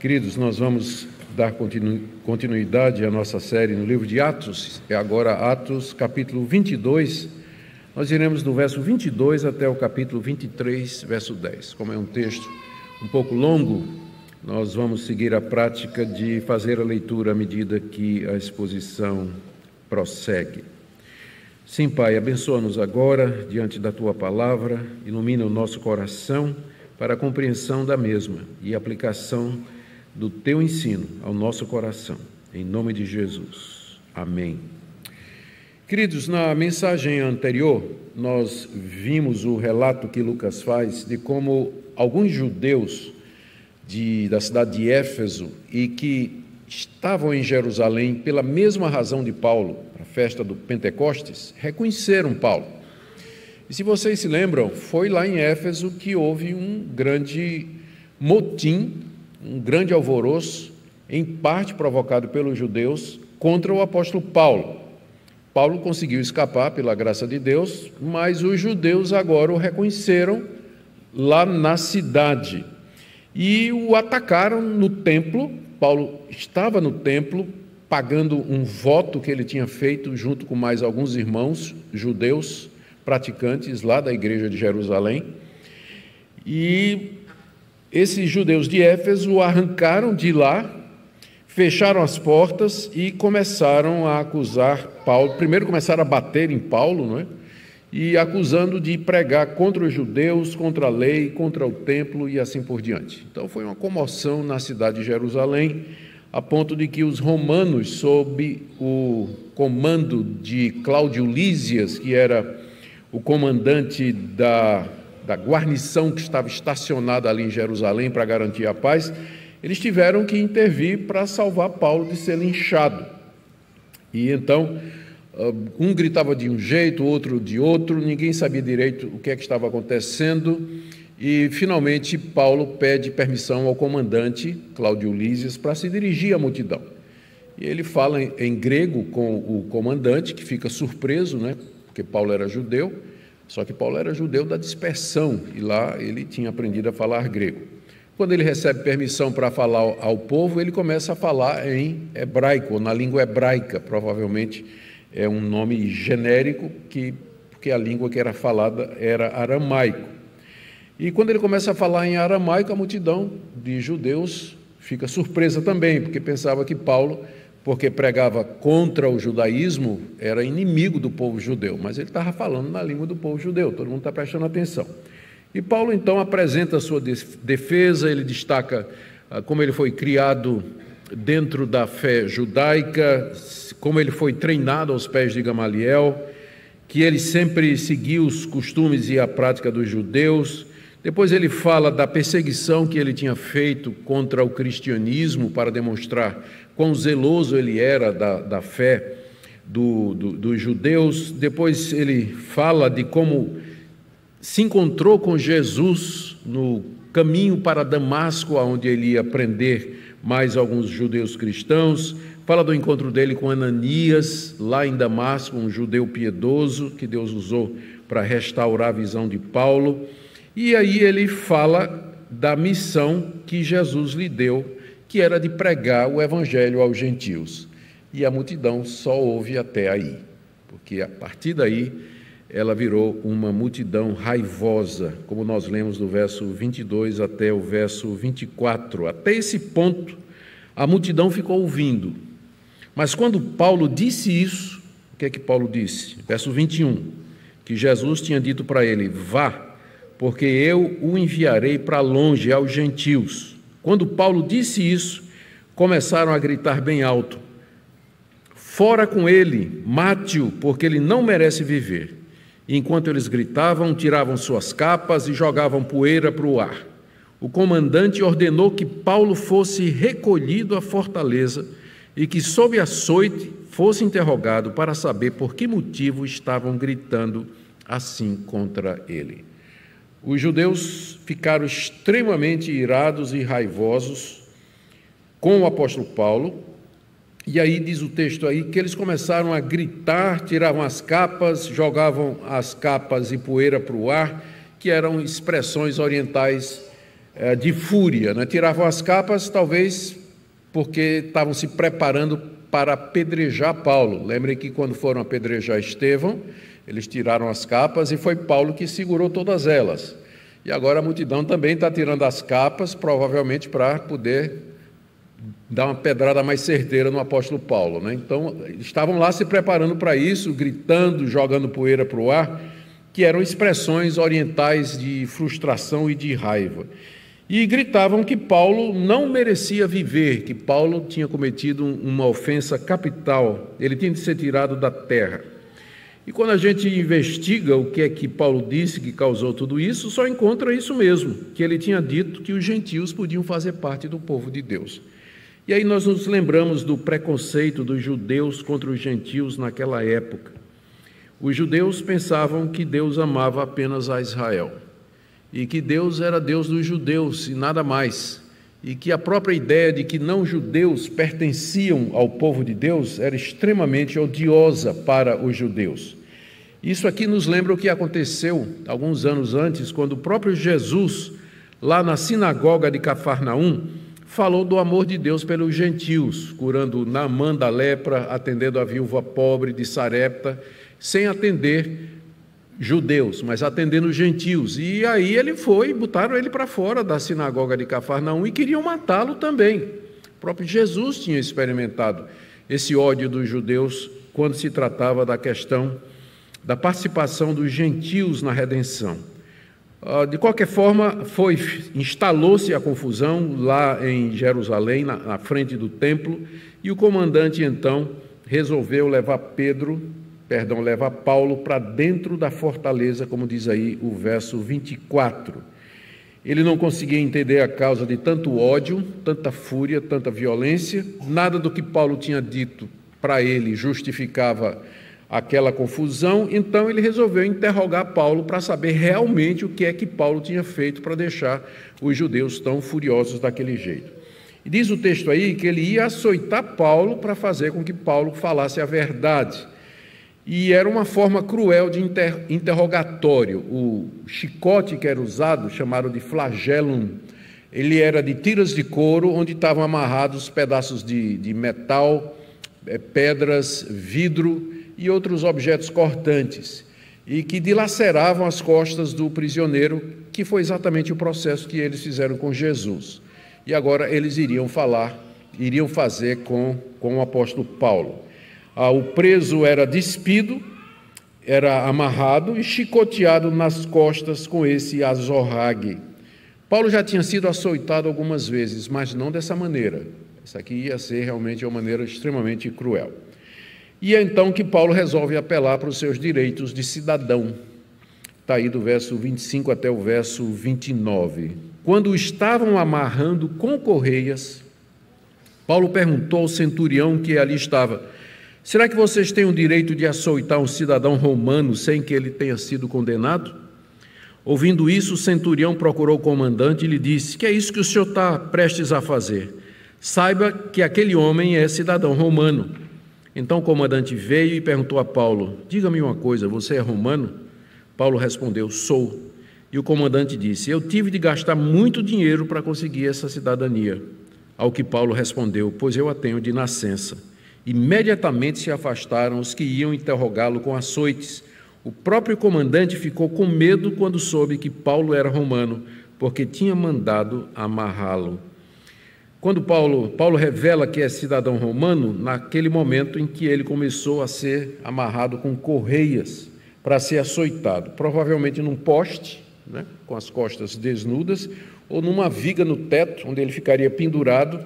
Queridos, nós vamos dar continuidade à nossa série no livro de Atos, é agora Atos capítulo 22, nós iremos do verso 22 até o capítulo 23, verso 10. Como é um texto um pouco longo, nós vamos seguir a prática de fazer a leitura à medida que a exposição prossegue. Sim, Pai, abençoa-nos agora diante da Tua palavra, ilumina o nosso coração para a compreensão da mesma e aplicação do Teu ensino ao nosso coração, em nome de Jesus. Amém. Queridos, na mensagem anterior, nós vimos o relato que Lucas faz de como alguns judeus da cidade de Éfeso e que estavam em Jerusalém pela mesma razão de Paulo, a festa do Pentecostes, reconheceram Paulo. E se vocês se lembram, foi lá em Éfeso que houve um grande motim, um grande alvoroço, em parte provocado pelos judeus, contra o apóstolo Paulo. Paulo conseguiu escapar pela graça de Deus, mas os judeus agora o reconheceram lá na cidade e o atacaram no templo. Paulo estava no templo pagando um voto que ele tinha feito junto com mais alguns irmãos judeus praticantes lá da igreja de Jerusalém, e esses judeus de Éfeso o arrancaram de lá, fecharam as portas e começaram a acusar Paulo. Primeiro começaram a bater em Paulo, não é? E acusando de pregar contra os judeus, contra a lei, contra o templo e assim por diante. Então foi uma comoção na cidade de Jerusalém, a ponto de que os romanos, sob o comando de Cláudio Lísias, que era o comandante da guarnição que estava estacionada ali em Jerusalém para garantir a paz, eles tiveram que intervir para salvar Paulo de ser linchado. E então, um gritava de um jeito, outro de outro, ninguém sabia direito o que é que estava acontecendo, e finalmente Paulo pede permissão ao comandante Cláudio Lísias para se dirigir à multidão. E ele fala em grego com o comandante, que fica surpreso, né? Porque Paulo era judeu, só que Paulo era judeu da dispersão, e lá ele tinha aprendido a falar grego. Quando ele recebe permissão para falar ao povo, ele começa a falar em hebraico, ou na língua hebraica, provavelmente é um nome genérico, porque a língua que era falada era aramaico. E quando ele começa a falar em aramaico, a multidão de judeus fica surpresa também, porque pensava que Paulo, porque pregava contra o judaísmo, era inimigo do povo judeu, mas ele estava falando na língua do povo judeu, todo mundo está prestando atenção. E Paulo então apresenta a sua defesa, ele destaca como ele foi criado dentro da fé judaica, como ele foi treinado aos pés de Gamaliel, que ele sempre seguiu os costumes e a prática dos judeus. Depois ele fala da perseguição que ele tinha feito contra o cristianismo para demonstrar quão zeloso ele era da fé dos judeus. Depois ele fala de como se encontrou com Jesus no caminho para Damasco, onde ele ia prender mais alguns judeus cristãos. Fala do encontro dele com Ananias, lá em Damasco, um judeu piedoso que Deus usou para restaurar a visão de Paulo. E aí ele fala da missão que Jesus lhe deu, que era de pregar o evangelho aos gentios. E a multidão só ouve até aí, porque a partir daí ela virou uma multidão raivosa, como nós lemos do verso 22 até o verso 24. Até esse ponto, a multidão ficou ouvindo. Mas quando Paulo disse isso, o que é que Paulo disse? Verso 21, que Jesus tinha dito para ele: vá, porque eu o enviarei para longe aos gentios. Quando Paulo disse isso, começaram a gritar bem alto: fora com ele, mate-o, porque ele não merece viver. E enquanto eles gritavam, tiravam suas capas e jogavam poeira para o ar. O comandante ordenou que Paulo fosse recolhido à fortaleza e que, sob açoite, fosse interrogado para saber por que motivo estavam gritando assim contra ele. Os judeus ficaram extremamente irados e raivosos com o apóstolo Paulo, e aí diz o texto aí que eles começaram a gritar, tiravam as capas, jogavam as capas e poeira para o ar, que eram expressões orientais de fúria, né? Tiravam as capas, talvez porque estavam se preparando para apedrejar Paulo. Lembrem que quando foram apedrejar Estevão, eles tiraram as capas e foi Paulo que segurou todas elas. E agora a multidão também está tirando as capas, provavelmente para poder dar uma pedrada mais certeira no apóstolo Paulo, né? Então, estavam lá se preparando para isso, gritando, jogando poeira para o ar, que eram expressões orientais de frustração e de raiva. E gritavam que Paulo não merecia viver, que Paulo tinha cometido uma ofensa capital, ele tinha de ser tirado da terra. E quando a gente investiga o que é que Paulo disse que causou tudo isso, só encontra isso mesmo, que ele tinha dito que os gentios podiam fazer parte do povo de Deus. E aí nós nos lembramos do preconceito dos judeus contra os gentios naquela época. Os judeus pensavam que Deus amava apenas a Israel, e que Deus era Deus dos judeus e nada mais, e que a própria ideia de que não-judeus pertenciam ao povo de Deus era extremamente odiosa para os judeus. Isso aqui nos lembra o que aconteceu alguns anos antes, quando o próprio Jesus, lá na sinagoga de Cafarnaum, falou do amor de Deus pelos gentios, curando Naamã da lepra, atendendo a viúva pobre de Sarepta, sem atender judeus, mas atendendo gentios. E aí ele foi, botaram ele para fora da sinagoga de Cafarnaum e queriam matá-lo também. O próprio Jesus tinha experimentado esse ódio dos judeus quando se tratava da questão da participação dos gentios na redenção. De qualquer forma, instalou-se a confusão lá em Jerusalém, na frente do templo, e o comandante então resolveu levar Paulo para dentro da fortaleza, como diz aí o verso 24. Ele não conseguia entender a causa de tanto ódio, tanta fúria, tanta violência. Nada do que Paulo tinha dito para ele justificava aquela confusão, então ele resolveu interrogar Paulo para saber realmente o que é que Paulo tinha feito para deixar os judeus tão furiosos daquele jeito. E diz o texto aí que ele ia açoitar Paulo para fazer com que Paulo falasse a verdade. E era uma forma cruel de interrogatório. O chicote que era usado, chamado de flagellum, ele era de tiras de couro, onde estavam amarrados pedaços de metal, pedras, vidro e outros objetos cortantes, e que dilaceravam as costas do prisioneiro, que foi exatamente o processo que eles fizeram com Jesus. E agora eles iriam fazer com o apóstolo Paulo. O preso era despido, era amarrado e chicoteado nas costas com esse azorrague. Paulo já tinha sido açoitado algumas vezes, mas não dessa maneira. Essa aqui ia ser realmente uma maneira extremamente cruel. E é então que Paulo resolve apelar para os seus direitos de cidadão. Está aí do verso 25 até o verso 29. Quando o estavam amarrando com correias, Paulo perguntou ao centurião que ali estava: será que vocês têm o direito de açoitar um cidadão romano sem que ele tenha sido condenado? Ouvindo isso, o centurião procurou o comandante e lhe disse: que é isso que o senhor está prestes a fazer? Saiba que aquele homem é cidadão romano. Então o comandante veio e perguntou a Paulo: diga-me uma coisa, você é romano? Paulo respondeu: sou. E o comandante disse: eu tive de gastar muito dinheiro para conseguir essa cidadania. Ao que Paulo respondeu: pois eu a tenho de nascença. Imediatamente se afastaram os que iam interrogá-lo com açoites. O próprio comandante ficou com medo quando soube que Paulo era romano, porque tinha mandado amarrá-lo. Quando Paulo revela que é cidadão romano, naquele momento em que ele começou a ser amarrado com correias para ser açoitado, provavelmente num poste, né, com as costas desnudas, ou numa viga no teto, onde ele ficaria pendurado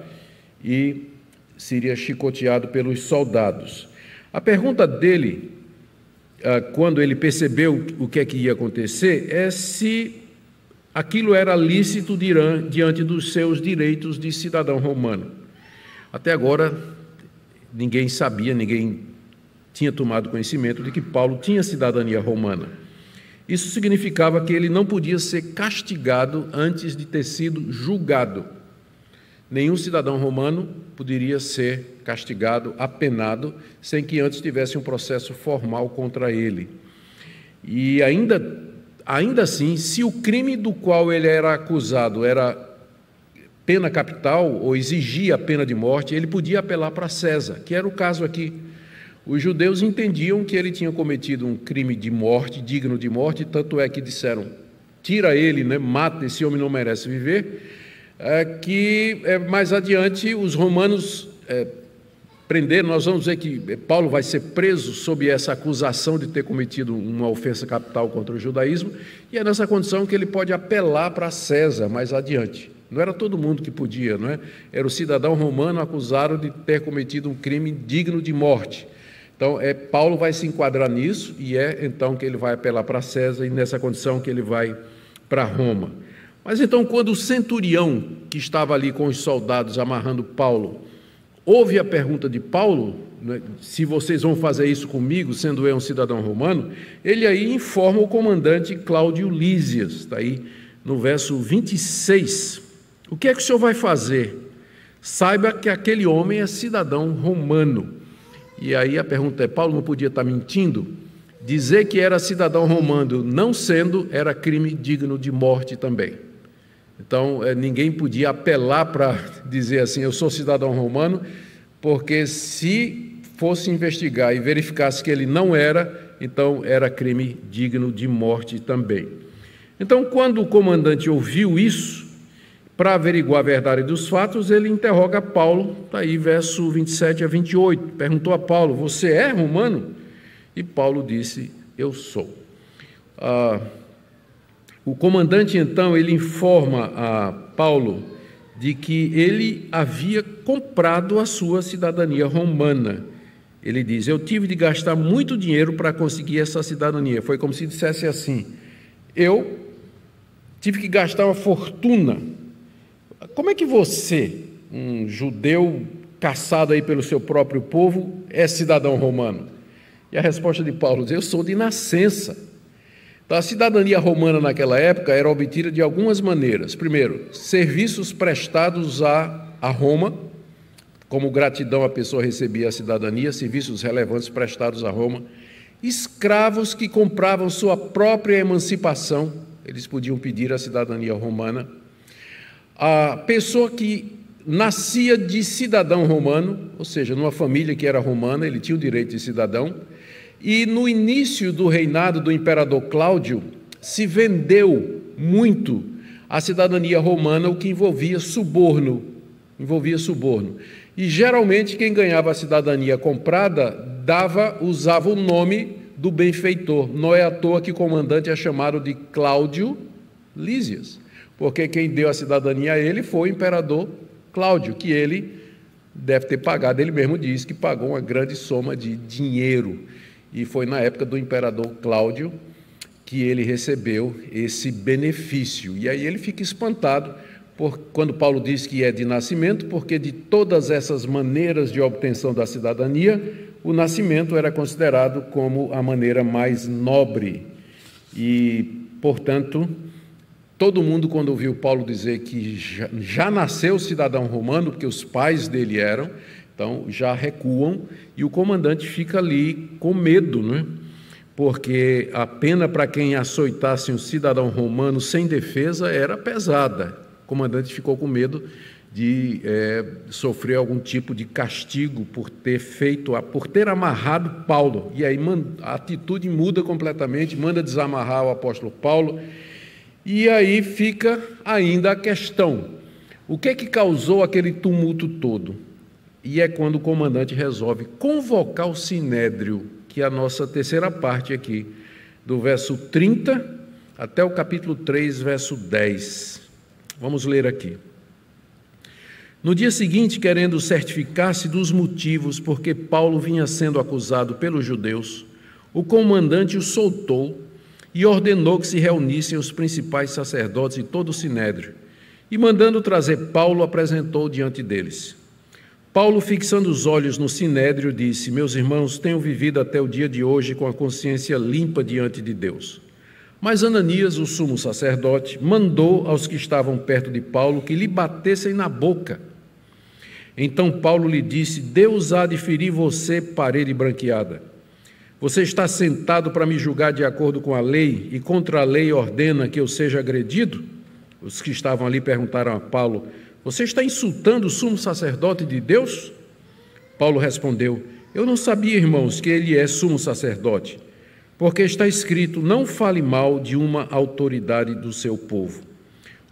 e seria chicoteado pelos soldados. A pergunta dele, quando ele percebeu o que é que ia acontecer, é se aquilo era lícito diante dos seus direitos de cidadão romano. Até agora, ninguém sabia, ninguém tinha tomado conhecimento de que Paulo tinha cidadania romana. Isso significava que ele não podia ser castigado antes de ter sido julgado. Nenhum cidadão romano poderia ser castigado, apenado, sem que antes tivesse um processo formal contra ele. E ainda ainda assim, se o crime do qual ele era acusado era pena capital ou exigia a pena de morte, ele podia apelar para César, que era o caso aqui. Os judeus entendiam que ele tinha cometido um crime de morte, digno de morte, tanto é que disseram, tira ele, né, mata, esse homem não merece viver, que mais adiante os romanos prenderam. Nós vamos ver que Paulo vai ser preso sob essa acusação de ter cometido uma ofensa capital contra o judaísmo, e é nessa condição que ele pode apelar para César mais adiante. Não era todo mundo que podia, não é? Era o cidadão romano acusado de ter cometido um crime digno de morte. Então, Paulo vai se enquadrar nisso, e então que ele vai apelar para César, e nessa condição que ele vai para Roma. Mas então, quando o centurião, que estava ali com os soldados amarrando Paulo, ouve a pergunta de Paulo, né, se vocês vão fazer isso comigo, sendo eu um cidadão romano, ele aí informa o comandante Cláudio Lísias, está aí no verso 26. O que é que o senhor vai fazer? Saiba que aquele homem é cidadão romano. E aí a pergunta é, Paulo não podia estar mentindo? Dizer que era cidadão romano, não sendo, era crime digno de morte também. Então, ninguém podia apelar para dizer assim, eu sou cidadão romano, porque se fosse investigar e verificasse que ele não era, então era crime digno de morte também. Então, quando o comandante ouviu isso, para averiguar a verdade dos fatos, ele interroga Paulo, está aí verso 27 a 28, perguntou a Paulo, você é romano? E Paulo disse, eu sou. O comandante, então, ele informa a Paulo de que ele havia comprado a sua cidadania romana. Ele diz, eu tive de gastar muito dinheiro para conseguir essa cidadania. Foi como se dissesse assim, eu tive que gastar uma fortuna. Como é que você, um judeu caçado aí pelo seu próprio povo, é cidadão romano? E a resposta de Paulo diz, eu sou de nascença. Então, a cidadania romana naquela época era obtida de algumas maneiras. Primeiro, serviços prestados a Roma, como gratidão a pessoa recebia a cidadania, serviços relevantes prestados a Roma. Escravos que compravam sua própria emancipação, eles podiam pedir a cidadania romana. A pessoa que nascia de cidadão romano, ou seja, numa família que era romana, ele tinha o direito de cidadão, e no início do reinado do imperador Cláudio, se vendeu muito a cidadania romana, o que envolvia suborno. E geralmente quem ganhava a cidadania comprada usava o nome do benfeitor. Não é à toa que o comandante é chamado de Cláudio Lísias, porque quem deu a cidadania a ele foi o imperador Cláudio, que ele deve ter pagado, ele mesmo diz que pagou uma grande soma de dinheiro, e foi na época do imperador Cláudio que ele recebeu esse benefício. E aí ele fica espantado quando Paulo diz que é de nascimento, porque de todas essas maneiras de obtenção da cidadania, o nascimento era considerado como a maneira mais nobre. E, portanto, todo mundo, quando ouviu Paulo dizer que já nasceu cidadão romano, porque os pais dele eram, então já recuam, e o comandante fica ali com medo, não é? Porque a pena para quem açoitasse um cidadão romano sem defesa era pesada. O comandante ficou com medo de sofrer algum tipo de castigo por ter amarrado Paulo. E aí a atitude muda completamente, manda desamarrar o apóstolo Paulo. E aí fica ainda a questão, o que é que causou aquele tumulto todo? E é quando o comandante resolve convocar o sinédrio, que é a nossa terceira parte aqui, do verso 30 até o capítulo 3, verso 10. Vamos ler aqui. No dia seguinte, querendo certificar-se dos motivos por que Paulo vinha sendo acusado pelos judeus, o comandante o soltou e ordenou que se reunissem os principais sacerdotes e todo o sinédrio, e mandando trazer Paulo, apresentou diante deles. Paulo, fixando os olhos no sinédrio, disse, meus irmãos, tenho vivido até o dia de hoje com a consciência limpa diante de Deus. Mas Ananias, o sumo sacerdote, mandou aos que estavam perto de Paulo que lhe batessem na boca. Então Paulo lhe disse, Deus há de ferir você, parede branqueada. Você está sentado para me julgar de acordo com a lei e contra a lei ordena que eu seja agredido? Os que estavam ali perguntaram a Paulo: você está insultando o sumo sacerdote de Deus? Paulo respondeu: eu não sabia, irmãos, que ele é sumo sacerdote, porque está escrito: não fale mal de uma autoridade do seu povo.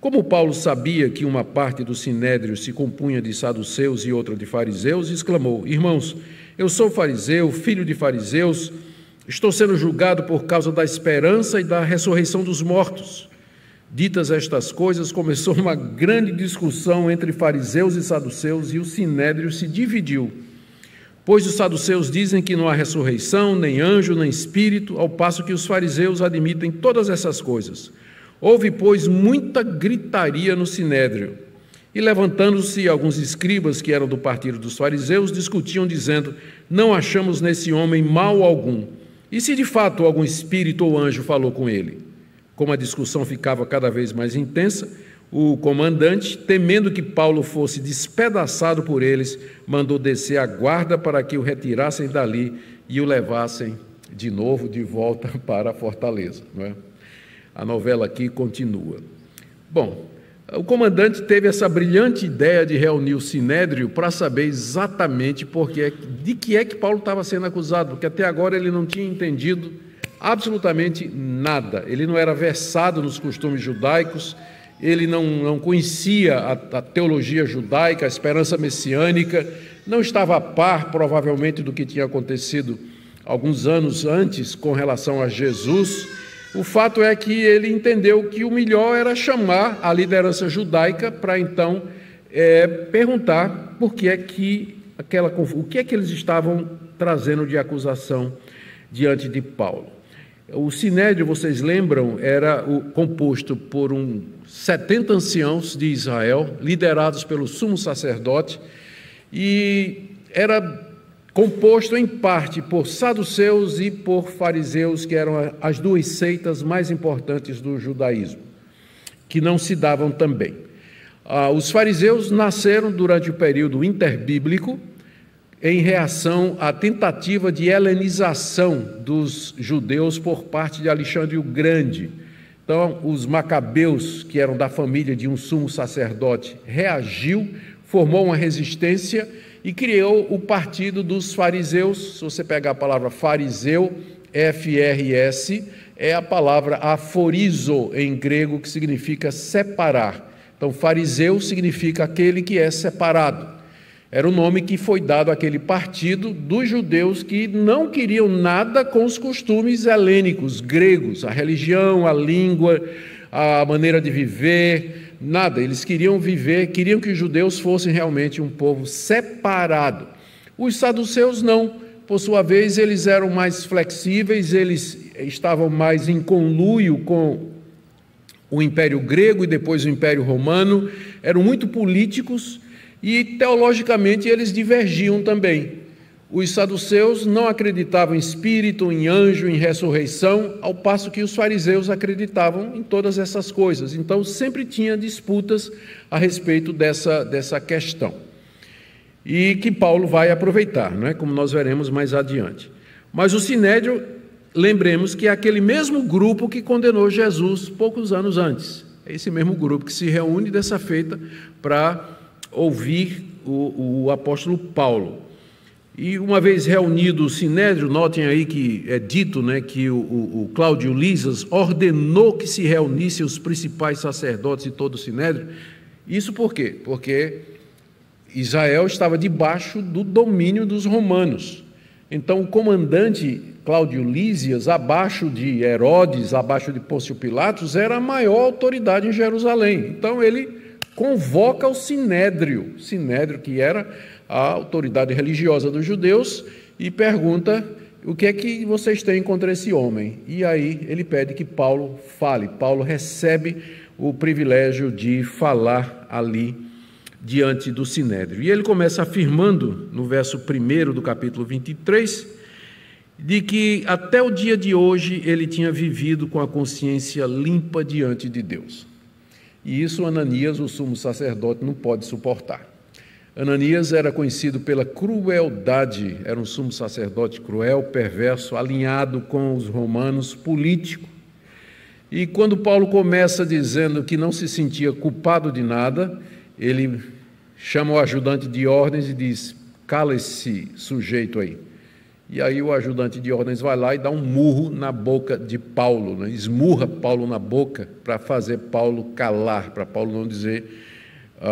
Como Paulo sabia que uma parte do sinédrio se compunha de saduceus e outra de fariseus, exclamou: irmãos, eu sou fariseu, filho de fariseus, estou sendo julgado por causa da esperança e da ressurreição dos mortos. Ditas estas coisas, começou uma grande discussão entre fariseus e saduceus, e o sinédrio se dividiu. Pois os saduceus dizem que não há ressurreição, nem anjo, nem espírito, ao passo que os fariseus admitem todas essas coisas. Houve, pois, muita gritaria no sinédrio. E levantando-se alguns escribas que eram do partido dos fariseus, discutiam, dizendo: não achamos nesse homem mal algum. E se de fato algum espírito ou anjo falou com ele? Como a discussão ficava cada vez mais intensa, o comandante, temendo que Paulo fosse despedaçado por eles, mandou descer a guarda para que o retirassem dali e o levassem de novo de volta para a fortaleza. Não é? A novela aqui continua. Bom, o comandante teve essa brilhante ideia de reunir o sinédrio para saber exatamente de que é que Paulo estava sendo acusado, porque até agora ele não tinha entendido absolutamente nada. Ele não era versado nos costumes judaicos, ele não conhecia a teologia judaica, a esperança messiânica, não estava a par, provavelmente, do que tinha acontecido alguns anos antes com relação a Jesus. O fato é que ele entendeu que o melhor era chamar a liderança judaica para, então, perguntar o que é que eles estavam trazendo de acusação diante de Paulo. O sinédrio, vocês lembram, era composto por 70 anciãos de Israel, liderados pelo sumo sacerdote, e era composto em parte por saduceus e por fariseus, que eram as duas seitas mais importantes do judaísmo, que não se davam também. Os fariseus nasceram durante o período interbíblico, em reação à tentativa de helenização dos judeus por parte de Alexandre o Grande. Então, os macabeus, que eram da família de um sumo sacerdote, reagiu, formou uma resistência e criou o partido dos fariseus. Se você pegar a palavra fariseu, F-R-S, é a palavra aforizo em grego, que significa separar. Então, fariseu significa aquele que é separado. Era o nome que foi dado àquele partido dos judeus que não queriam nada com os costumes helênicos, gregos, a religião, a língua, a maneira de viver, nada. Eles queriam que os judeus fossem realmente um povo separado. Os saduceus não. Por sua vez, eles eram mais flexíveis, eles estavam mais em conluio com o Império Grego e depois o Império Romano, eram muito políticos e teologicamente eles divergiam também. Os saduceus não acreditavam em espírito, em anjo, em ressurreição, ao passo que os fariseus acreditavam em todas essas coisas. Então sempre tinha disputas a respeito dessa questão. E que Paulo vai aproveitar, não é? Como nós veremos mais adiante. Mas o sinédrio, lembremos que é aquele mesmo grupo que condenou Jesus poucos anos antes. É esse mesmo grupo que se reúne dessa feita para ouvir o apóstolo Paulo. E uma vez reunido o sinédrio, notem aí que é dito, né, que o Cláudio Lisas ordenou que se reunissem os principais sacerdotes e todo o sinédrio. Isso por quê? Porque Israel estava debaixo do domínio dos romanos. Então o comandante Cláudio Lísias, abaixo de Herodes, abaixo de Pôncio Pilatos, era a maior autoridade em Jerusalém. Então ele convoca o sinédrio, que era a autoridade religiosa dos judeus, e pergunta: o que é que vocês têm contra esse homem? E aí ele pede que Paulo fale. Paulo recebe o privilégio de falar ali diante do sinédrio. E ele começa afirmando, no verso 1 do capítulo 23, de que até o dia de hoje ele tinha vivido com a consciência limpa diante de Deus. E isso Ananias, o sumo sacerdote, não pode suportar. Ananias era conhecido pela crueldade, era um sumo sacerdote cruel, perverso, alinhado com os romanos, político. E quando Paulo começa dizendo que não se sentia culpado de nada, ele chama o ajudante de ordens e diz: cala esse sujeito aí. E aí o ajudante de ordens vai lá e dá um murro na boca de Paulo, né? Esmurra Paulo na boca para fazer Paulo calar, para Paulo não dizer,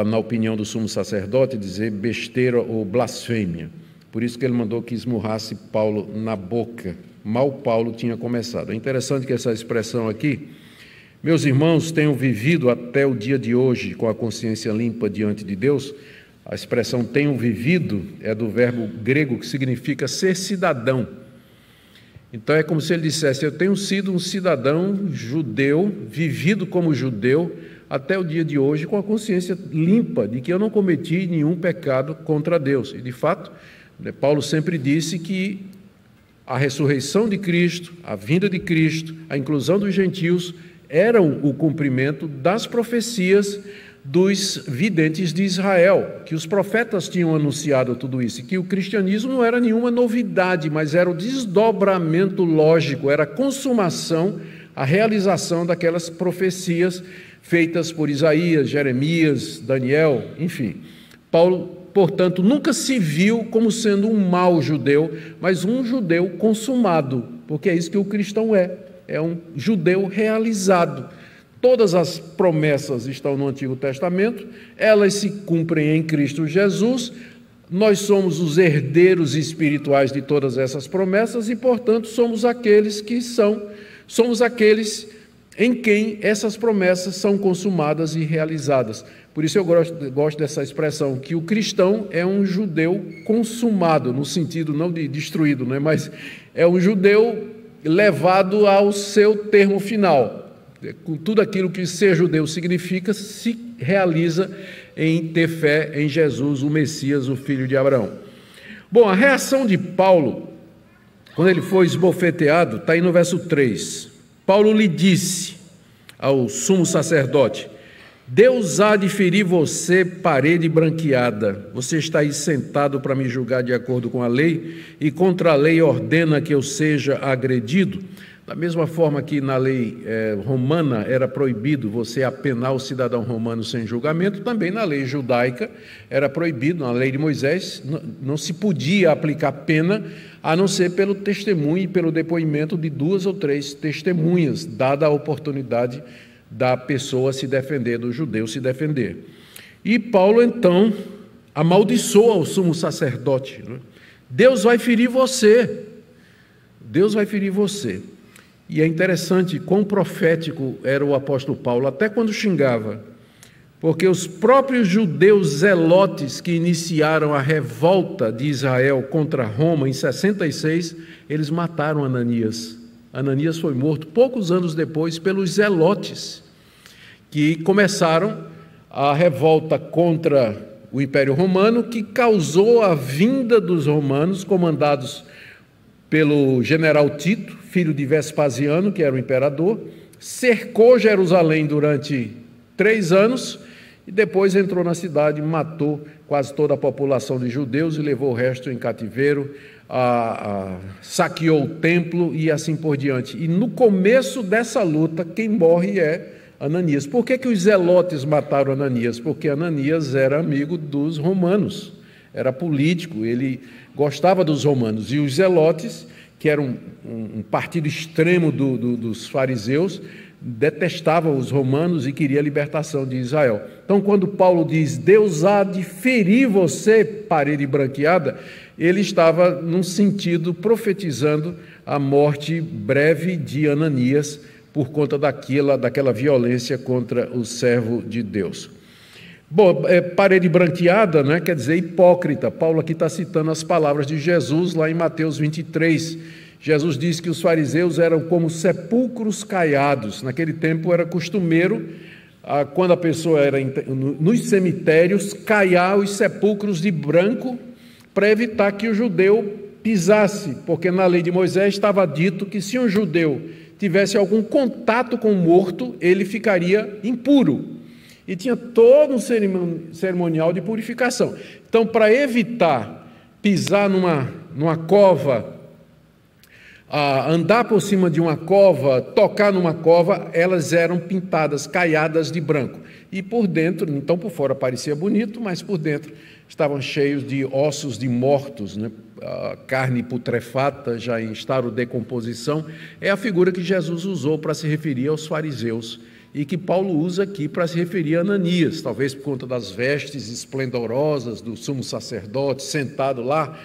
na opinião do sumo sacerdote, dizer besteira ou blasfêmia. Por isso que ele mandou que esmurrasse Paulo na boca. Mal Paulo tinha começado. É interessante que essa expressão aqui, meus irmãos tenham vivido até o dia de hoje com a consciência limpa diante de Deus. A expressão tenham vivido é do verbo grego que significa ser cidadão. Então é como se ele dissesse: eu tenho sido um cidadão judeu, vivido como judeu, até o dia de hoje com a consciência limpa de que eu não cometi nenhum pecado contra Deus. E de fato, Paulo sempre disse que a ressurreição de Cristo, a vinda de Cristo, a inclusão dos gentios eram o cumprimento das profecias dos videntes de Israel, que os profetas tinham anunciado tudo isso, e que o cristianismo não era nenhuma novidade, mas era o desdobramento lógico, era a consumação, a realização daquelas profecias feitas por Isaías, Jeremias, Daniel, enfim. Paulo, portanto, nunca se viu como sendo um mau judeu, mas um judeu consumado, porque é isso que o cristão é um judeu realizado. Todas as promessas estão no Antigo Testamento, elas se cumprem em Cristo Jesus, nós somos os herdeiros espirituais de todas essas promessas e, portanto, somos aqueles em quem essas promessas são consumadas e realizadas. Por isso eu gosto dessa expressão, que o cristão é um judeu consumado, no sentido não de destruído, né, mas é um judeu levado ao seu termo final. Com tudo aquilo que ser judeu significa, se realiza em ter fé em Jesus, o Messias, o filho de Abraão. Bom, a reação de Paulo, quando ele foi esbofeteado, está aí no verso 3. Paulo lhe disse ao sumo sacerdote: Deus há de ferir você, parede branqueada. Você está aí sentado para me julgar de acordo com a lei, e contra a lei ordena que eu seja agredido. Da mesma forma que na lei romana era proibido você apenar o cidadão romano sem julgamento, também na lei judaica era proibido, na lei de Moisés, não se podia aplicar pena a não ser pelo testemunho e pelo depoimento de 2 ou 3 testemunhas, dada a oportunidade da pessoa se defender, do judeu se defender. E Paulo, então, amaldiçoa o sumo sacerdote, né? Deus vai ferir você. Deus vai ferir você. E é interessante quão profético era o apóstolo Paulo, até quando xingava, porque os próprios judeus zelotes que iniciaram a revolta de Israel contra Roma em 66, eles mataram Ananias. Ananias foi morto poucos anos depois pelos zelotes, que começaram a revolta contra o Império Romano, que causou a vinda dos romanos, comandados pelo general Tito, filho de Vespasiano, que era o imperador, cercou Jerusalém durante 3 anos e depois entrou na cidade, matou quase toda a população de judeus e levou o resto em cativeiro, saqueou o templo e assim por diante. E no começo dessa luta, quem morre é Ananias. Por que os zelotes mataram Ananias? Porque Ananias era amigo dos romanos, era político, ele gostava dos romanos, e os zelotes, que eram um partido extremo dos fariseus, detestavam os romanos e queria a libertação de Israel. Então, quando Paulo diz, Deus há de ferir você, parede branqueada, ele estava, num sentido, profetizando a morte breve de Ananias por conta daquela violência contra o servo de Deus. Bom, parede branqueada, né, quer dizer hipócrita. Paulo aqui está citando as palavras de Jesus lá em Mateus 23. Jesus disse que os fariseus eram como sepulcros caiados. Naquele tempo era costumeiro, quando a pessoa era nos cemitérios, caiar os sepulcros de branco para evitar que o judeu pisasse, porque na lei de Moisés estava dito que se um judeu tivesse algum contato com o morto, ele ficaria impuro. e tinha todo um cerimonial de purificação. Então, para evitar pisar numa cova, andar por cima de uma cova, tocar numa cova, elas eram pintadas, caiadas de branco. E por dentro, então por fora parecia bonito, mas por dentro estavam cheios de ossos de mortos, né? Carne putrefata, já em estado de decomposição. É a figura que Jesus usou para se referir aos fariseus e que Paulo usa aqui para se referir a Ananias, talvez por conta das vestes esplendorosas do sumo sacerdote sentado lá.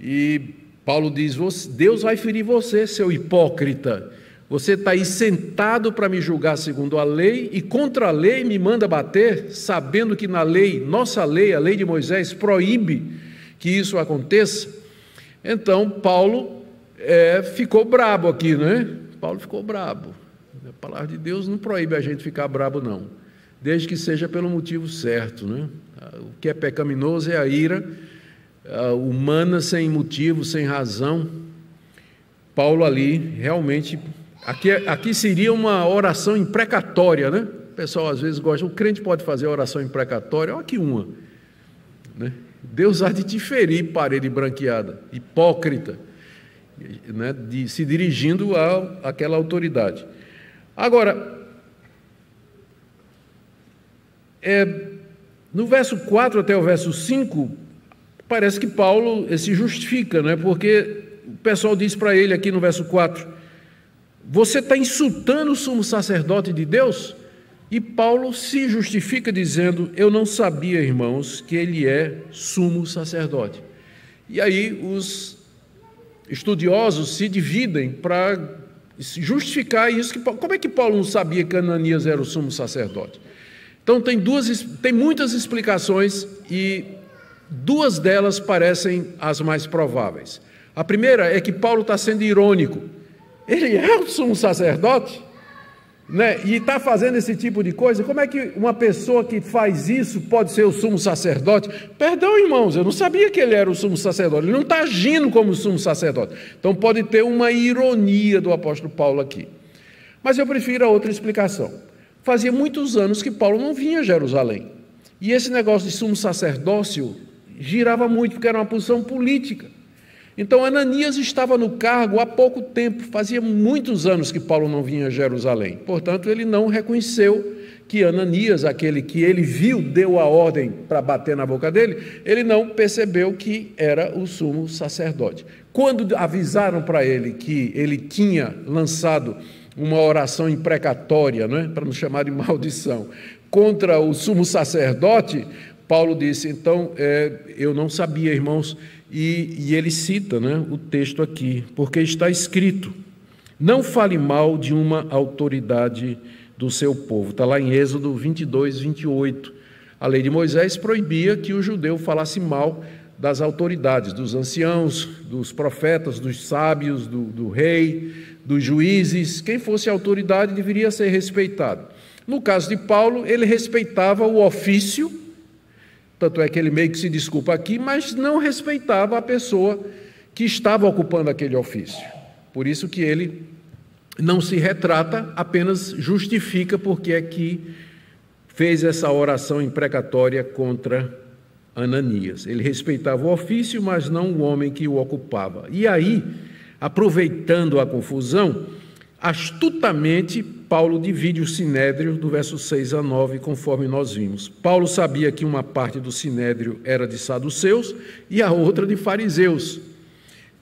E Paulo diz: Deus vai ferir você, seu hipócrita. Você está aí sentado para me julgar segundo a lei e contra a lei me manda bater, sabendo que na lei, nossa lei, a lei de Moisés, proíbe que isso aconteça. Então, Paulo ficou brabo aqui, né? Paulo ficou brabo. A palavra de Deus não proíbe a gente ficar brabo, não, desde que seja pelo motivo certo, né? O que é pecaminoso é a ira humana, sem motivo, sem razão. Paulo ali realmente, aqui seria uma oração imprecatória, né? O pessoal às vezes gosta, o crente pode fazer oração imprecatória, olha aqui uma, né? Deus há de te ferir, parede branqueada, hipócrita, né? Se dirigindo àquela autoridade. Agora, no verso 4 até o verso 5, parece que Paulo se justifica, né? Porque o pessoal diz para ele aqui no verso 4, você está insultando o sumo sacerdote de Deus? E Paulo se justifica dizendo, eu não sabia, irmãos, que ele é sumo sacerdote. E aí os estudiosos se dividem para justificar isso. Como é que Paulo não sabia que Ananias era o sumo sacerdote? Então tem muitas explicações e duas delas parecem as mais prováveis. A primeira é que Paulo está sendo irônico. Ele é o sumo sacerdote, né? E está fazendo esse tipo de coisa. Como é que uma pessoa que faz isso pode ser o sumo sacerdote? Perdão, irmãos, eu não sabia que ele era o sumo sacerdote. Ele não está agindo como sumo sacerdote. Então pode ter uma ironia do apóstolo Paulo aqui. Mas eu prefiro a outra explicação. Fazia muitos anos que Paulo não vinha a Jerusalém. E esse negócio de sumo sacerdócio girava muito, porque era uma posição política. Então Ananias estava no cargo há pouco tempo, fazia muitos anos que Paulo não vinha a Jerusalém. Portanto, ele não reconheceu que Ananias, aquele que ele viu, deu a ordem para bater na boca dele, ele não percebeu que era o sumo sacerdote. Quando avisaram para ele que ele tinha lançado uma oração imprecatória, né, para não chamar de maldição, contra o sumo sacerdote, Paulo disse, então, eu não sabia, irmãos, e ele cita, né, o texto aqui, porque está escrito, não fale mal de uma autoridade do seu povo. Está lá em Êxodo 22, 28. A lei de Moisés proibia que o judeu falasse mal das autoridades, dos anciãos, dos profetas, dos sábios, do rei, dos juízes. Quem fosse autoridade deveria ser respeitado. No caso de Paulo, ele respeitava o ofício, tanto é que ele meio que se desculpa aqui, mas não respeitava a pessoa que estava ocupando aquele ofício. Por isso que ele não se retrata, apenas justifica porque é que fez essa oração imprecatória contra Ananias. Ele respeitava o ofício, mas não o homem que o ocupava. E aí, aproveitando a confusão, astutamente, Paulo divide o sinédrio do verso 6 a 9, conforme nós vimos. Paulo sabia que uma parte do sinédrio era de saduceus e a outra de fariseus.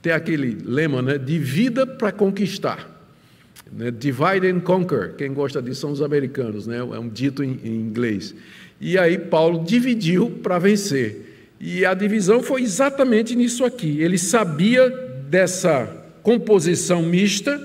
Tem aquele lema, né? Divida para conquistar. Divide and conquer. Quem gosta disso são os americanos, né? É um dito em inglês. E aí Paulo dividiu para vencer. E a divisão foi exatamente nisso aqui. Ele sabia dessa composição mista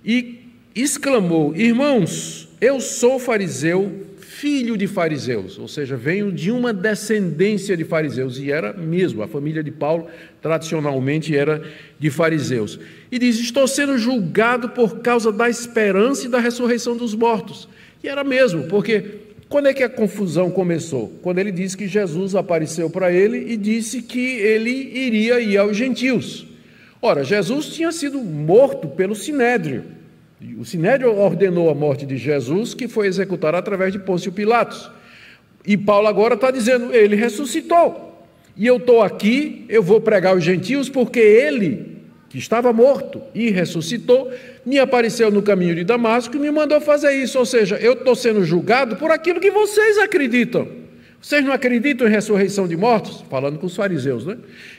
e exclamou, irmãos, eu sou fariseu, filho de fariseus, ou seja, venho de uma descendência de fariseus, e era mesmo, a família de Paulo tradicionalmente era de fariseus. E diz, estou sendo julgado por causa da esperança e da ressurreição dos mortos. E era mesmo, porque quando é que a confusão começou? Quando ele disse que Jesus apareceu para ele e disse que ele iria ir aos gentios. Ora, Jesus tinha sido morto pelo sinédrio. O sinédrio ordenou a morte de Jesus, que foi executada através de Pôncio Pilatos. E Paulo agora está dizendo, ele ressuscitou. E eu estou aqui, eu vou pregar aos gentios, porque ele, que estava morto e ressuscitou, me apareceu no caminho de Damasco e me mandou fazer isso. Ou seja, eu estou sendo julgado por aquilo que vocês acreditam. Vocês não acreditam em ressurreição de mortos? Falando com os fariseus, né?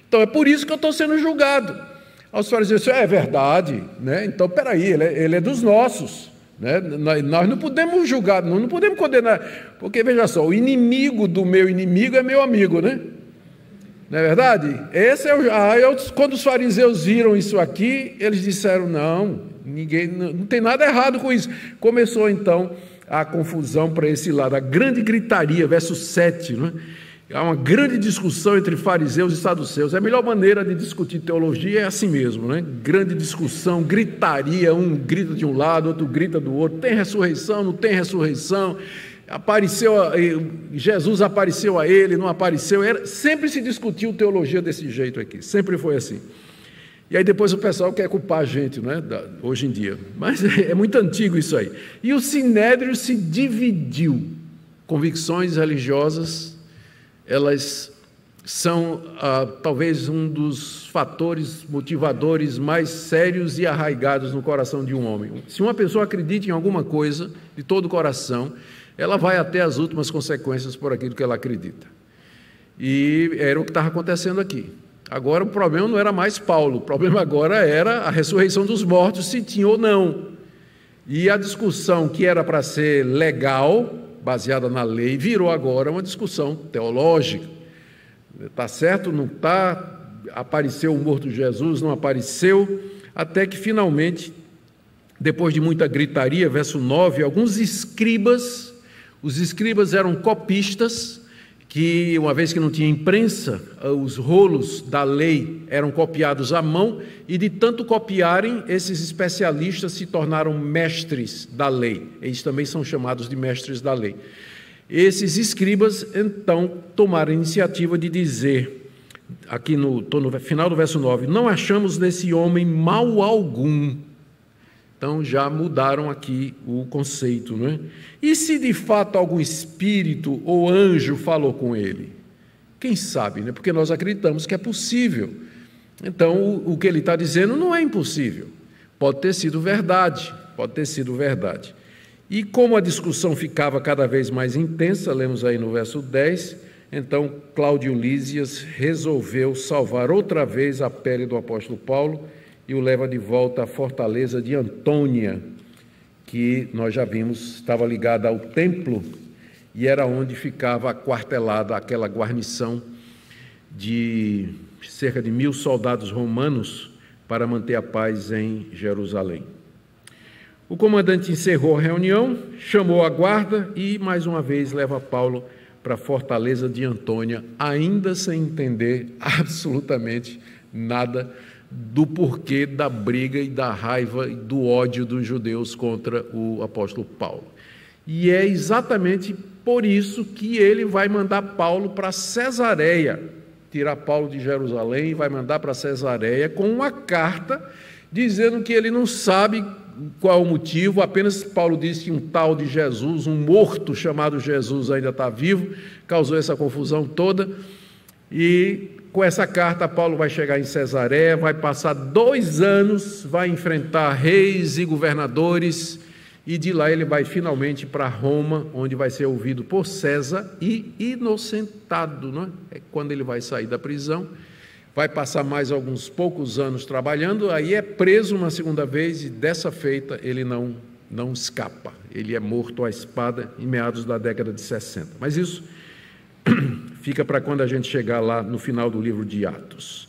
Então é por isso que eu estou sendo julgado. Os fariseus disseram, é verdade, né? Então peraí, ele é dos nossos, né? Nós não podemos julgar, não podemos condenar, porque veja só, o inimigo do meu inimigo é meu amigo, né? Não é verdade? Esse é quando os fariseus viram isso aqui, eles disseram, não tem nada errado com isso. Começou então a confusão para esse lado, a grande gritaria, verso 7, né? Há uma grande discussão entre fariseus e saduceus. A melhor maneira de discutir teologia é assim mesmo, né? Grande discussão, gritaria, um grita de um lado, outro grita do outro, tem ressurreição, não tem ressurreição, Jesus apareceu a ele, não apareceu, sempre se discutiu teologia desse jeito aqui, sempre foi assim. E aí depois o pessoal quer culpar a gente, né, hoje em dia, mas é muito antigo isso aí. E o Sinédrio se dividiu. Convicções religiosas, elas são talvez um dos fatores motivadores mais sérios e arraigados no coração de um homem. Se uma pessoa acredita em alguma coisa de todo o coração, ela vai até as últimas consequências por aquilo que ela acredita. E era o que estava acontecendo aqui. Agora o problema não era mais Paulo, o problema agora era a ressurreição dos mortos, se tinha ou não. E a discussão que era para ser legal, baseada na lei, virou agora uma discussão teológica. Está certo, não está? Apareceu o morto Jesus, não apareceu? Até que finalmente, depois de muita gritaria, verso 9, alguns escribas, os escribas eram copistas, que uma vez que não tinha imprensa, os rolos da lei eram copiados à mão, e de tanto copiarem, esses especialistas se tornaram mestres da lei. Eles também são chamados de mestres da lei. Esses escribas, então, tomaram a iniciativa de dizer, aqui no final do verso 9, não achamos nesse homem mal algum. Então, já mudaram aqui o conceito, não é? E se de fato algum espírito ou anjo falou com ele? Quem sabe, né? Porque nós acreditamos que é possível. Então, o que ele está dizendo não é impossível. Pode ter sido verdade, pode ter sido verdade. E como a discussão ficava cada vez mais intensa, lemos aí no verso 10, então Cláudio Lísias resolveu salvar outra vez a pele do apóstolo Paulo e o leva de volta à fortaleza de Antônia, que nós já vimos, estava ligada ao templo e era onde ficava aquartelada aquela guarnição de cerca de 1000 soldados romanos para manter a paz em Jerusalém. O comandante encerrou a reunião, chamou a guarda e, mais uma vez, leva Paulo para a fortaleza de Antônia, ainda sem entender absolutamente nada do porquê da briga e da raiva e do ódio dos judeus contra o apóstolo Paulo. E é exatamente por isso que ele vai mandar Paulo para Cesareia, tirar Paulo de Jerusalém e vai mandar para Cesareia com uma carta dizendo que ele não sabe qual o motivo, apenas Paulo disse que um tal de Jesus, um morto chamado Jesus ainda está vivo, causou essa confusão toda, e com essa carta Paulo vai chegar em Cesareia, vai passar 2 anos, vai enfrentar reis e governadores, e de lá ele vai finalmente para Roma, onde vai ser ouvido por César e inocentado, não é? É quando ele vai sair da prisão. Vai passar mais alguns poucos anos trabalhando, aí é preso uma segunda vez e dessa feita ele não escapa. Ele é morto à espada em meados da década de 60. Mas isso fica para quando a gente chegar lá no final do livro de Atos.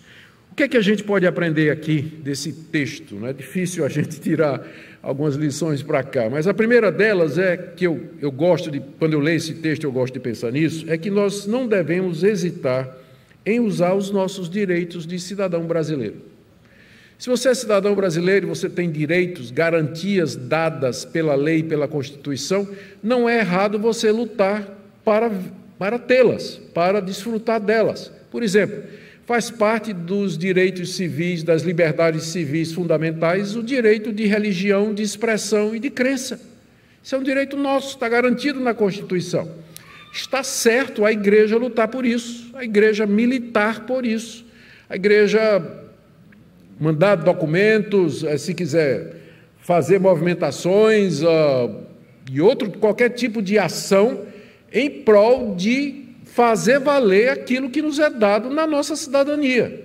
O que é que a gente pode aprender aqui desse texto? Não é difícil a gente tirar algumas lições para cá, mas a primeira delas é que eu gosto de, quando eu leio esse texto, eu gosto de pensar nisso, é que nós não devemos hesitar em usar os nossos direitos de cidadão brasileiro. Se você é cidadão brasileiro, você tem direitos, garantias dadas pela lei e pela Constituição, não é errado você lutar para tê-las, para desfrutar delas. Por exemplo, faz parte dos direitos civis, das liberdades civis fundamentais, o direito de religião, de expressão e de crença. Isso é um direito nosso, está garantido na Constituição. Está certo a igreja lutar por isso, a igreja militar por isso, a igreja mandar documentos, se quiser fazer movimentações e qualquer tipo de ação em prol de fazer valer aquilo que nos é dado na nossa cidadania.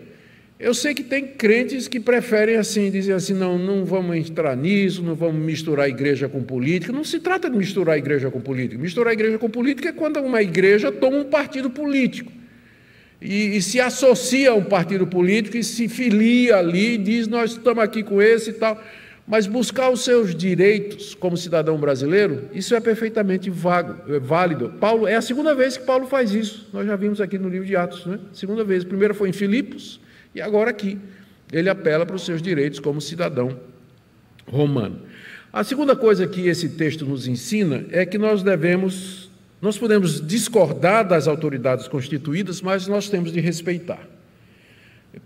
Eu sei que tem crentes que preferem assim, dizer assim, não vamos entrar nisso, não vamos misturar a igreja com política. Não se trata de misturar a igreja com política. Misturar a igreja com política é quando uma igreja toma um partido político e se associa a um partido político e se filia ali, diz, nós estamos aqui com esse e tal. Mas buscar os seus direitos como cidadão brasileiro, isso é perfeitamente válido. Paulo, é a segunda vez que Paulo faz isso. Nós já vimos aqui no livro de Atos, né? Segunda vez. A primeira foi em Filipos, e agora aqui, ele apela para os seus direitos como cidadão romano. A segunda coisa que esse texto nos ensina é que nós podemos discordar das autoridades constituídas, mas nós temos de respeitar.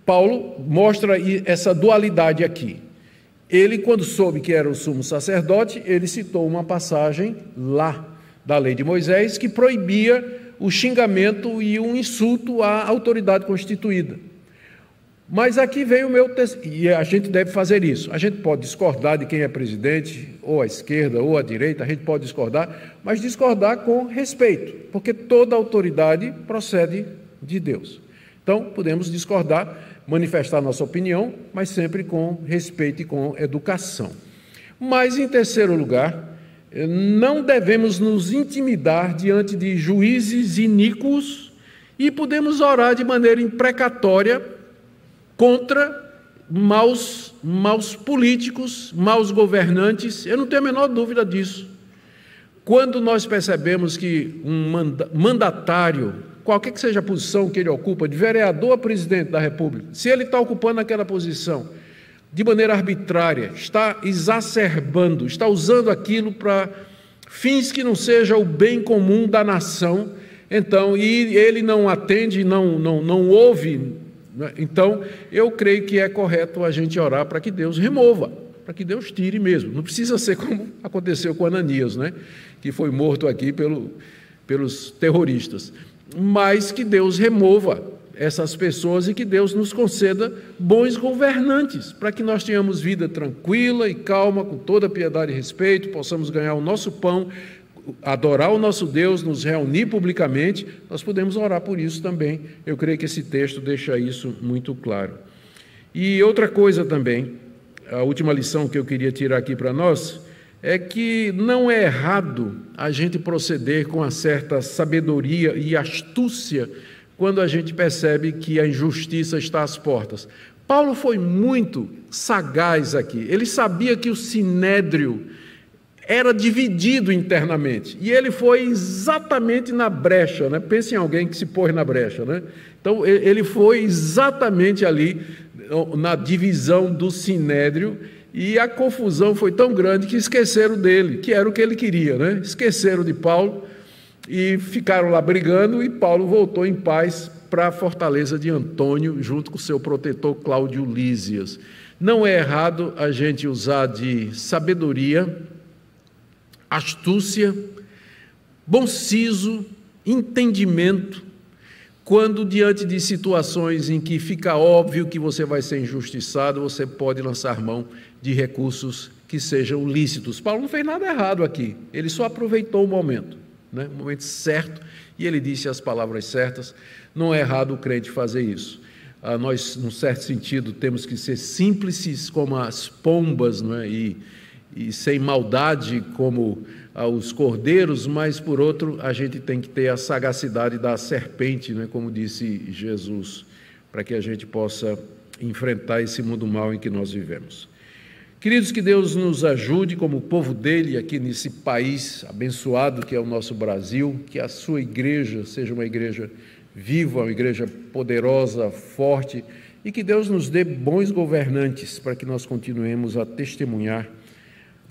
Paulo mostra essa dualidade aqui. Ele, quando soube que era o sumo sacerdote, ele citou uma passagem lá da lei de Moisés que proibia o xingamento e o insulto à autoridade constituída. Mas aqui vem o meu e a gente deve fazer isso. A gente pode discordar de quem é presidente, ou à esquerda, ou à direita, a gente pode discordar, mas discordar com respeito, porque toda autoridade procede de Deus. Então, podemos discordar, manifestar nossa opinião, mas sempre com respeito e com educação. Mas, em terceiro lugar, não devemos nos intimidar diante de juízes iníquos e podemos orar de maneira imprecatória contra maus políticos, maus governantes. Eu não tenho a menor dúvida disso. Quando nós percebemos que um mandatário, qualquer que seja a posição que ele ocupa, de vereador a presidente da República, se ele está ocupando aquela posição de maneira arbitrária, está exacerbando, está usando aquilo para fins que não seja o bem comum da nação, então, e ele não atende, não ouve. Então, eu creio que é correto a gente orar para que Deus remova, para que Deus tire mesmo. Não precisa ser como aconteceu com Ananias, né? Que foi morto aqui pelos terroristas. Mas que Deus remova essas pessoas e que Deus nos conceda bons governantes, para que nós tenhamos vida tranquila e calma, com toda piedade e respeito, possamos ganhar o nosso pão, adorar o nosso Deus, nos reunir publicamente. Nós podemos orar por isso também. Eu creio que esse texto deixa isso muito claro. E outra coisa também, a última lição que eu queria tirar aqui para nós, é que não é errado a gente proceder com uma certa sabedoria e astúcia quando a gente percebe que a injustiça está às portas. Paulo foi muito sagaz aqui. Ele sabia que o sinédrio era dividido internamente, e ele foi exatamente na brecha, né? Pense em alguém que se pôs na brecha, né? Então, ele foi exatamente ali na divisão do sinédrio, e a confusão foi tão grande que esqueceram dele, que era o que ele queria, né? Esqueceram de Paulo e ficaram lá brigando, e Paulo voltou em paz para a fortaleza de Antônio, junto com o seu protetor Cláudio Lísias. Não é errado a gente usar de sabedoria, astúcia, bom siso, entendimento, quando diante de situações em que fica óbvio que você vai ser injustiçado, você pode lançar mão de recursos que sejam lícitos. Paulo não fez nada errado aqui, ele só aproveitou o momento, né? O momento certo, e ele disse as palavras certas. Não é errado o crente fazer isso. Nós, num certo sentido, temos que ser simples como as pombas, não é? E sem maldade como os cordeiros, mas, por outro, a gente tem que ter a sagacidade da serpente, né, como disse Jesus, para que a gente possa enfrentar esse mundo mau em que nós vivemos. Queridos, que Deus nos ajude como povo dele aqui nesse país abençoado que é o nosso Brasil, que a sua igreja seja uma igreja viva, uma igreja poderosa, forte, e que Deus nos dê bons governantes para que nós continuemos a testemunhar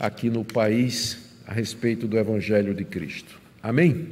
aqui no país a respeito do Evangelho de Cristo. Amém?